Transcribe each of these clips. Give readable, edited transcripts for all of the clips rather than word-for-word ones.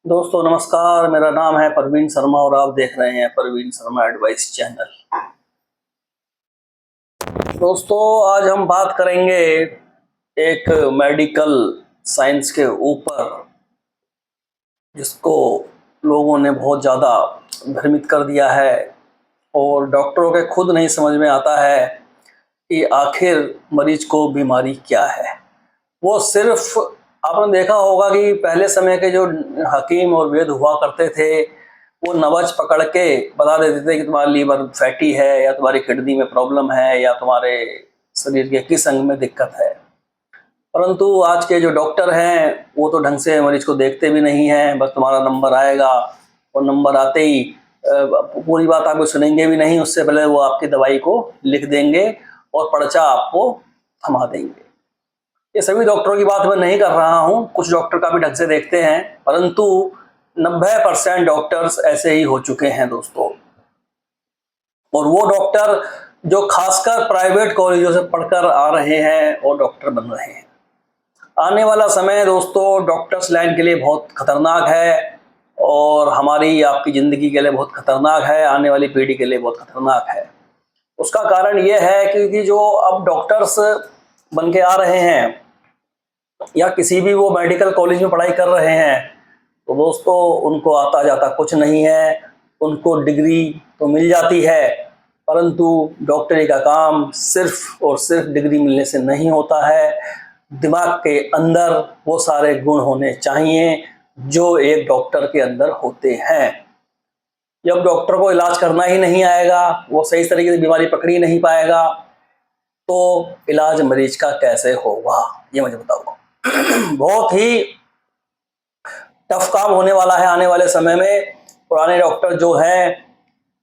दोस्तों नमस्कार। मेरा नाम है परवीन शर्मा और आप देख रहे हैं परवीन शर्मा एडवाइस चैनल। दोस्तों आज हम बात करेंगे एक मेडिकल साइंस के ऊपर जिसको लोगों ने बहुत ज़्यादा भ्रमित कर दिया है और डॉक्टरों के खुद नहीं समझ में आता है कि आखिर मरीज को बीमारी क्या है। वो सिर्फ आपने देखा होगा कि पहले समय के जो हकीम और वैद्य हुआ करते थे वो नब्ज पकड़ के बता देते थे कि तुम्हारा लीवर फैटी है या तुम्हारी किडनी में प्रॉब्लम है या तुम्हारे शरीर के किस अंग में दिक्कत है। परंतु आज के जो डॉक्टर हैं वो तो ढंग से मरीज को देखते भी नहीं हैं। बस तुम्हारा नंबर आएगा और नंबर आते ही पूरी बात आपको सुनेंगे भी नहीं, उससे पहले वो आपकी दवाई को लिख देंगे और पर्चा आपको थमा देंगे। ये सभी डॉक्टरों की बात मैं नहीं कर रहा हूँ, कुछ डॉक्टर का भी ढंग से देखते हैं, परंतु 90% डॉक्टर्स ऐसे ही हो चुके हैं दोस्तों। और वो डॉक्टर जो खासकर प्राइवेट कॉलेजों से पढ़कर आ रहे हैं और डॉक्टर बन रहे हैं। आने वाला समय दोस्तों डॉक्टर्स लाइन के लिए बहुत खतरनाक है और हमारी आपकी ज़िंदगी के लिए बहुत खतरनाक है, आने वाली पीढ़ी के लिए बहुत खतरनाक है। उसका कारण ये है क्योंकि जो अब डॉक्टर्स बन के आ रहे हैं या किसी भी वो मेडिकल कॉलेज में पढ़ाई कर रहे हैं तो दोस्तों उनको आता जाता कुछ नहीं है। उनको डिग्री तो मिल जाती है परंतु डॉक्टरी का काम सिर्फ और सिर्फ डिग्री मिलने से नहीं होता है। दिमाग के अंदर वो सारे गुण होने चाहिए जो एक डॉक्टर के अंदर होते हैं। जब डॉक्टर को इलाज करना ही नहीं आएगा, वो सही तरीके से बीमारी पकड़ ही नहीं पाएगा, तो इलाज मरीज का कैसे होगा ये मुझे बताओ। बहुत ही टफ काम होने वाला है आने वाले समय में। पुराने डॉक्टर जो हैं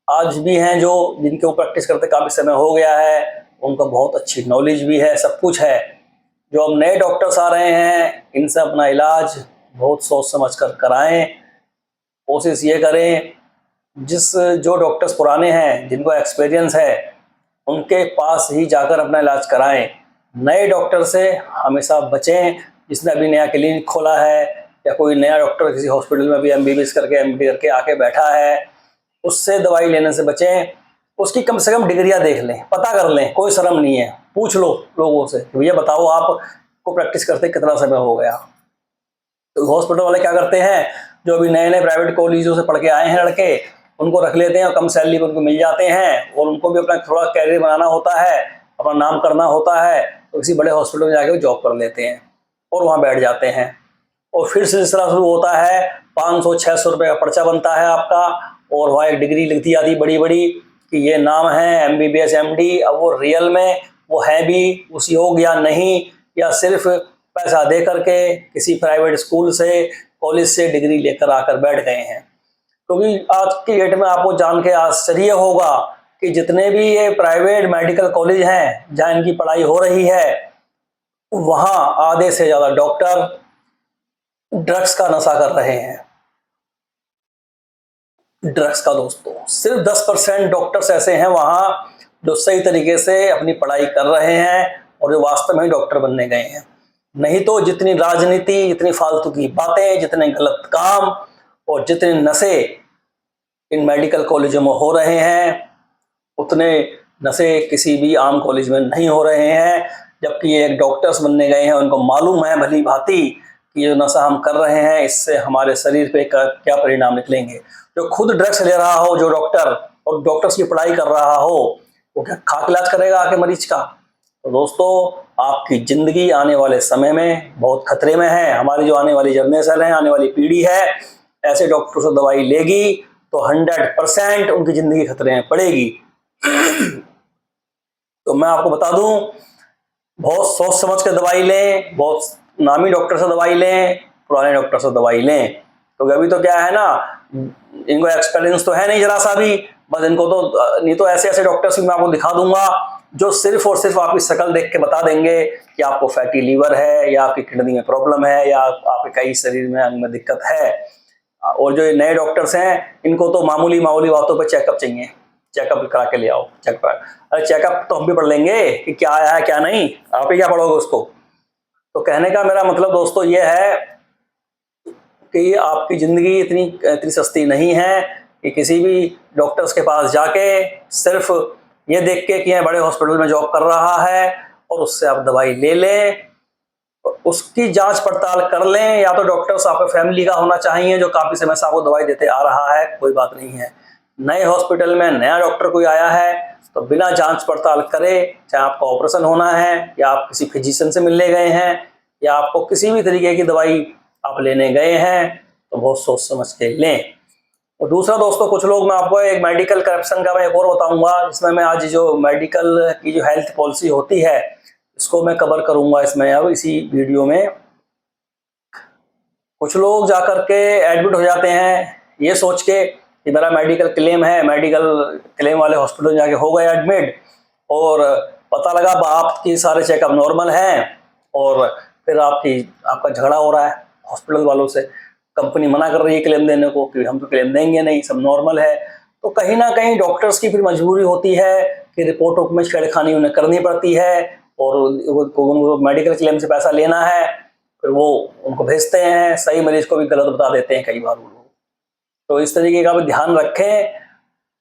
आज भी हैं, जो जिनके ऊपर प्रैक्टिस करते काफ़ी समय हो गया है, उनको बहुत अच्छी नॉलेज भी है, सब कुछ है। जो अब नए डॉक्टर्स आ रहे हैं इनसे अपना इलाज बहुत सोच समझ कर कराएं। कोशिश ये करें जो डॉक्टर्स पुराने हैं जिनको एक्सपीरियंस है उनके पास ही जाकर अपना इलाज कराएं। नए डॉक्टर से हमेशा बचें। जिसने अभी नया क्लिनिक खोला है या कोई नया डॉक्टर किसी हॉस्पिटल में भी MBBS करके MD करके आके बैठा है, उससे दवाई लेने से बचें। उसकी कम से कम डिग्रियां देख लें, पता कर लें, कोई शर्म नहीं है। पूछ लो लोगों से, भैया बताओ आपको प्रैक्टिस करते कितना समय हो गया। तो हॉस्पिटल वाले क्या करते हैं, जो अभी नए नए प्राइवेट कॉलेजों से पढ़ के आए हैं लड़के, उनको रख लेते हैं और कम सैलरी पर उनको मिल जाते हैं और उनको भी अपना थोड़ा कैरियर बनाना होता है, अपना नाम करना होता है, तो किसी बड़े हॉस्पिटल में जाके वो जॉब कर लेते हैं और वहाँ बैठ जाते हैं। और फिर सिलसिला शुरू होता है, 500-600 रुपये का पर्चा बनता है आपका और वहाँ एक डिग्री लिख दी जाती बड़ी बड़ी कि ये नाम है MBBS MD। अब वो रियल में वो है भी उस योग या नहीं, या सिर्फ पैसा दे करके किसी प्राइवेट स्कूल से कॉलेज से डिग्री लेकर आकर बैठ गए हैं। क्योंकि आज की डेट में आपको जान के आश्चर्य होगा कि जितने भी ये प्राइवेट मेडिकल कॉलेज हैं जहाँ इनकी पढ़ाई हो रही है, वहाँ आधे से ज़्यादा डॉक्टर ड्रग्स का नशा कर रहे हैं। ड्रग्स का दोस्तों सिर्फ 10% डॉक्टर्स ऐसे हैं वहाँ जो सही तरीके से अपनी पढ़ाई कर रहे हैं और जो वास्तव में डॉक्टर बनने गए हैं। नहीं तो जितनी राजनीति, जितनी फालतू की बातें, जितने गलत काम और जितने नशे इन मेडिकल कॉलेजों में हो रहे हैं उतने नशे किसी भी आम कॉलेज में नहीं हो रहे हैं। जबकि ये एक डॉक्टर्स बनने गए हैं, उनको मालूम है भली भांति कि जो नशा हम कर रहे हैं इससे हमारे शरीर पे क्या परिणाम निकलेंगे। जो खुद ड्रग्स ले रहा हो, जो डॉक्टर और डॉक्टर्स की पढ़ाई कर रहा हो, वो क्या खाक इलाज करेगा आके मरीज का। तो दोस्तों आपकी ज़िंदगी आने वाले समय में बहुत खतरे में है। हमारी जो आने वाली जनरेशन है, आने वाली पीढ़ी है, ऐसे डॉक्टर से दवाई लेगी तो 100% उनकी ज़िंदगी खतरे में पड़ेगी। तो मैं आपको बता दूं, बहुत सोच समझ कर दवाई लें, बहुत नामी डॉक्टर से दवाई लें, पुराने डॉक्टर से दवाई लें। तो अभी तो क्या है ना, इनको एक्सपीरियंस तो है नहीं जरा सा भी, बस इनको तो नहीं तो ऐसे ऐसे डॉक्टर्स मैं आपको दिखा दूंगा जो सिर्फ और सिर्फ आपकी शक्ल देख के बता देंगे कि आपको फैटी लीवर है या आपकी किडनी में प्रॉब्लम है या आपके कई शरीर में अंग में दिक्कत है। और जो ये नए डॉक्टर्स हैं इनको तो मामूली मामूली बातों पे चेकअप चाहिए, चेकअप करा के ले आओ चेकअप। अरे चेकअप तो हम भी पढ़ लेंगे कि क्या आया है क्या नहीं, आप ही क्या पढ़ोगे उसको। तो कहने का मेरा मतलब दोस्तों ये है कि आपकी ज़िंदगी इतनी सस्ती नहीं है कि किसी भी डॉक्टर्स के पास जाके सिर्फ ये देख के कि यह बड़े हॉस्पिटल में जॉब कर रहा है और उससे आप दवाई ले लें, उसकी जांच पड़ताल कर लें। या तो डॉक्टर्स आपके फैमिली का होना चाहिए जो काफ़ी समय से आपको दवाई देते आ रहा है, कोई बात नहीं है। नए हॉस्पिटल में नया डॉक्टर कोई आया है तो बिना जांच पड़ताल करे, चाहे आपका ऑपरेशन होना है या आप किसी फिजिशियन से मिलने गए हैं या आपको किसी भी तरीके की दवाई आप लेने गए हैं, तो बहुत सोच समझ के लें। और दूसरा दोस्तों, कुछ लोग, मैं आपको एक मेडिकल करप्शन का मैं एक और बताऊंगा, जिसमें मैं आज जो मेडिकल की जो हेल्थ पॉलिसी होती है इसको मैं कवर करूंगा इसमें अब इसी वीडियो में। कुछ लोग जाकर के एडमिट हो जाते हैं ये सोच के कि मेरा मेडिकल क्लेम है, मेडिकल क्लेम वाले हॉस्पिटल जाके हो गए एडमिट और पता लगा आपकी सारे चेकअप नॉर्मल हैं और फिर आपका झगड़ा हो रहा है हॉस्पिटल वालों से। कंपनी मना कर रही है क्लेम देने को कि हम तो क्लेम देंगे नहीं, सब नॉर्मल है। तो कहीं ना कहीं डॉक्टर्स की फिर मजबूरी होती है कि रिपोर्टों में छेड़खानी उन्हें करनी पड़ती है और उनको मेडिकल क्लेम से पैसा लेना है, फिर वो उनको भेजते हैं, सही मरीज को भी गलत बता देते हैं कई बार वो लोग। तो इस तरीके का भी ध्यान रखें।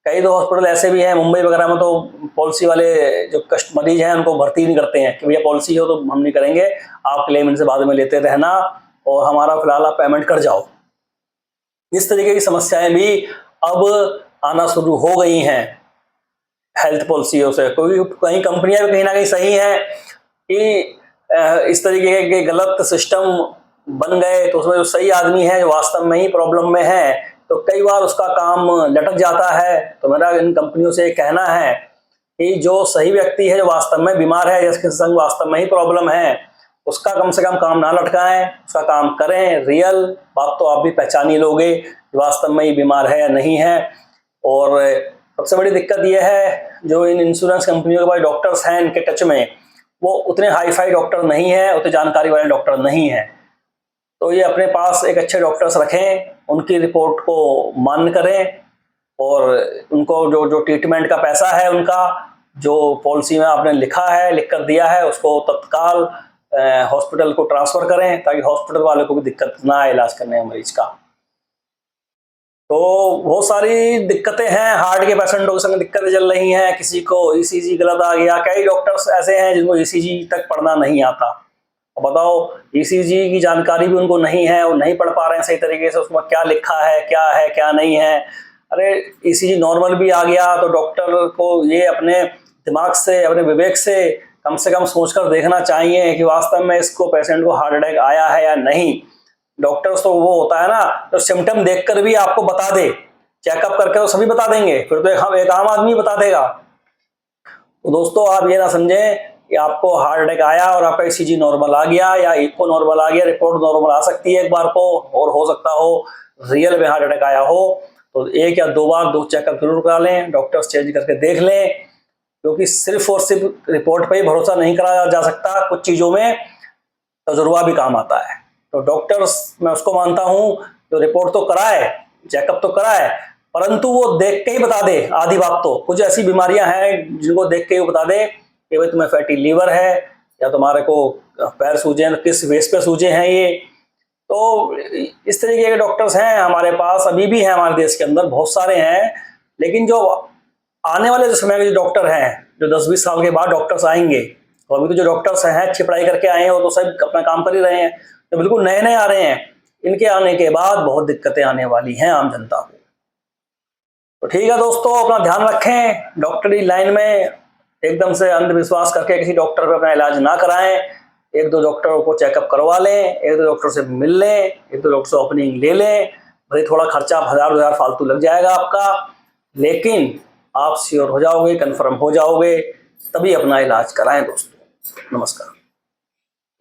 कई तो हॉस्पिटल ऐसे भी हैं मुंबई वगैरह में, तो पॉलिसी वाले जो कस्ट मरीज हैं उनको भर्ती नहीं करते हैं कि भैया पॉलिसी हो तो हम नहीं करेंगे, आप क्लेम इनसे बाद में लेते रहना और हमारा फिलहाल आप पेमेंट कर जाओ। इस तरीके की समस्याएं भी अब आना शुरू हो गई हैं हेल्थ पॉलिसियों से। क्योंकि कहीं कंपनियां भी कहीं ना कहीं सही हैं कि इस तरीके के गलत सिस्टम बन गए तो उसमें जो सही आदमी है जो वास्तव में ही प्रॉब्लम में है तो कई बार उसका काम लटक जाता है। तो मेरा इन कंपनियों से कहना है कि जो सही व्यक्ति है जो वास्तव में बीमार है, जिसके संग वास्तव में ही प्रॉब्लम है, उसका कम से कम काम ना लटकाएं, उसका काम करें। रियल बात तो आप भी पहचान ही लोगे वास्तव में ही बीमार है या नहीं है। और सबसे बड़ी दिक्कत यह है जो इन इंश्योरेंस कंपनियों के पास डॉक्टर्स हैं इनके टच में, वो उतने हाई फाई डॉक्टर नहीं है, उतने जानकारी वाले डॉक्टर नहीं है। तो ये अपने पास एक अच्छे डॉक्टर्स रखें, उनकी रिपोर्ट को मान्य करें और उनको जो ट्रीटमेंट का पैसा है उनका जो पॉलिसी में आपने लिखा है, लिख कर दिया है, उसको तत्काल हॉस्पिटल को ट्रांसफ़र करें ताकि हॉस्पिटल वाले को भी दिक्कत ना आए इलाज करने में मरीज का। तो बहुत सारी दिक्कतें हैं, हार्ट के पेशेंटों के संग दिक्कतें चल रही हैं, किसी को ईसीजी गलत आ गया, कई डॉक्टर्स ऐसे हैं जिनको ईसीजी तक पढ़ना नहीं आता। बताओ ईसीजी की जानकारी भी उनको नहीं है, वो नहीं पढ़ पा रहे हैं सही तरीके से उसमें क्या लिखा है क्या नहीं है। अरे ईसीजी नॉर्मल भी आ गया तो डॉक्टर को ये अपने दिमाग से, अपने विवेक से कम सोचकर देखना चाहिए कि वास्तव में इसको पेशेंट को हार्ट अटैक आया है या नहीं। डॉक्टर्स तो वो होता है ना तो सिम्टम देखकर भी आपको बता दे, चेकअप करके तो सभी बता देंगे, फिर तो एक आम आदमी बता देगा। तो दोस्तों आप ये ना समझें कि आपको हार्ट अटैक आया और आपका ईसीजी नॉर्मल आ गया या इको नॉर्मल आ गया, रिपोर्ट नॉर्मल आ सकती है एक बार को, और हो सकता हो रियल में हार्ट अटैक आया हो। तो 1 या 2 बार 2 चेकअप जरूर करा लें, डॉक्टर्स चेंज करके देख लें, क्योंकि सिर्फ और सिर्फ रिपोर्ट पे ही भरोसा नहीं करा जा सकता, कुछ चीज़ों में तजुर्बा भी काम आता है। तो डॉक्टर्स मैं उसको मानता हूँ जो रिपोर्ट तो कराए, चेकअप तो कराए, परंतु वो देख के ही बता दे आधी बात। तो कुछ ऐसी बीमारियां हैं जिनको देख के ही बता दे कि भाई तुम्हें फैटी लीवर है या तुम्हारे को पैर सूजे हैं, किस बेस पे सूजे हैं ये। तो इस तरीके के डॉक्टर्स हैं हमारे पास, अभी भी हैं हमारे देश के अंदर, बहुत सारे हैं। लेकिन जो आने वाले जो समय के जो डॉक्टर हैं, जो 10-20 साल के बाद डॉक्टर्स आएंगे, तो अभी तो जो डॉक्टर्स हैं अच्छी पढ़ाई करके आए हैं वो तो सब अपना काम कर ही रहे हैं, तो बिल्कुल नए नए आ रहे हैं, इनके आने के बाद बहुत दिक्कतें आने वाली हैं आम जनता को। तो ठीक है दोस्तों, अपना ध्यान रखें, डॉक्टरी लाइन में एकदम से अंधविश्वास करके किसी डॉक्टर पर अपना इलाज ना कराएं। 1-2 डॉक्टरों को चेकअप करवा लें, 1-2 डॉक्टर से मिल लें, 1-2 डॉक्टर से ओपनिंग ले लें, भाई थोड़ा खर्चा 1000-2000 फालतू लग जाएगा आपका, लेकिन आप श्योर हो जाओगे, कन्फर्म हो जाओगे, तभी अपना इलाज कराएं दोस्तों। नमस्कार।